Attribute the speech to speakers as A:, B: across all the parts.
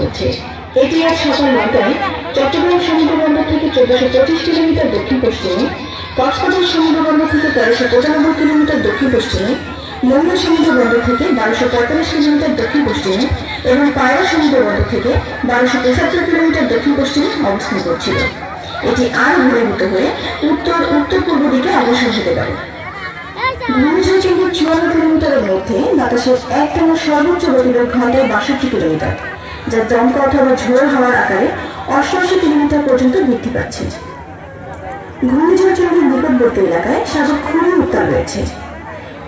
A: করছে। এটি আজ সকাল 9টায় চট্টগ্রাম সমুদ্র বন্দর থেকে 1425 কিলোমিটার দক্ষিণ পশ্চিমে, কক্সবাজার সমুদ্র বন্দর থেকে 1395 কিলোমিটার দক্ষিণ পশ্চিমে, মোংলা সমুদ্র বন্দর থেকে 1245 কিলোমিটার দক্ষিণ পশ্চিমে এবং পায়রা সমুদ্র বন্দর থেকে 1275 কিলোমিটার দক্ষিণ পশ্চিমে অবস্থান করছিল। এটি আরো ঘনীভূত হয়ে উত্তর উত্তর পূর্ব দিকে অগ্রসর হতে পারে। ঘূর্ণিঝড় চলবে 54 কিলোমিটারের মধ্যে বাতাসের একটানা সর্বোচ্চ গতিবেগ ঘন্টায় 62 কিলোমিটার, যা দমকা অথবা ঝোড়ো হাওয়ার আকারে 88 কিলোমিটার পর্যন্ত বৃদ্ধি পাচ্ছে। ঘূর্ণিঝড় চলবে নিকটবর্তী এলাকায় সাগর খুবই উত্তাল রয়েছে।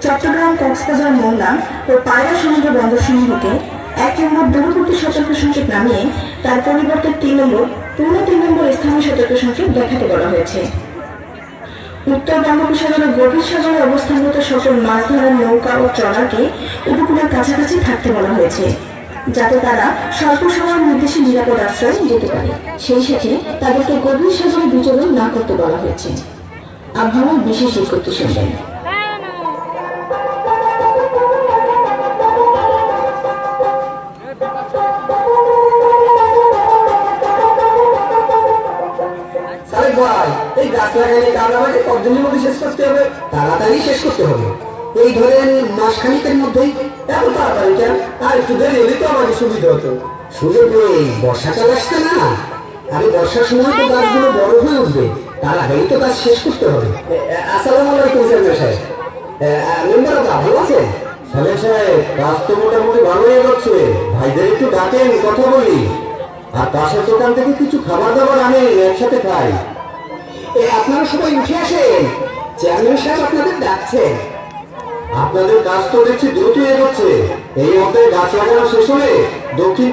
A: চট্টগ্রাম, কক্সবাজার, মোংলা ও পায়রা সমুদ্র বন্দরসমূহকে 1 নম্বর দূরবর্তী সতর্ক সংকেত নামিয়ে তার পরিবর্তে 3 নম্বর স্থানীয় সতর্ক সংকেত দেখাতে বলা হয়েছে। উত্তর বঙ্গোপসাগরের গভীর সাগরে অবস্থানরত সকল মাছ ধরার নৌকা ও ট্রলারকে উপকূলের কাছাকাছি থাকতে বলা হয়েছে, যাতে তারা স্বল্প সময়ের নির্দেশে নিরাপদ আশ্রয়ে যেতে পারে। সেই সাথে তাদেরকে গভীর সাগরে বিচরণ না করতে বলা হয়েছে। আবহাওয়ার বিশেষ বিজ্ঞপ্তি শুনবেন।
B: এই গাছ লাগাইলে কাজ আমাকে কতদিনের মধ্যে শেষ করতে হবে? তাড়াতাড়ি শেষ করতে হবে। এই ধরেন মাসখানিকের মধ্যেই। এত তাড়াতাড়ি কেন? আর একটু দেরি হলে তো আমাকে সুবিধা হতো। সুযোগ নেই, বর্ষাকাল আসছে না। আরে বর্ষার সময় তো গাছগুলো বড় হয়ে উঠবে, তাড়াতাড়ি তো কাজ শেষ করতে হবে। আসসালামু আলাইকুম চেয়ারম্যান সাহেব। মেম্বার ভালো আছেন? সালেম সাহেব, কাজ তো মোটামুটি ভালোই এগোচ্ছে। ভাইদের একটু ডাকেন, কথা বলি। আর পাশের দোকান থেকে কিছু খাবার দাবার আনেন, একসাথে খাই। আপনারা সবাই উঠে আসেন, চেয়ারম্যান সাহেব আপনাদের ডাকছেন। আপনাদের কাজ তো দেখছি দ্রুত এগোচ্ছে। এই মধ্যে গাছ লাগানো শেষ হলে দক্ষিণ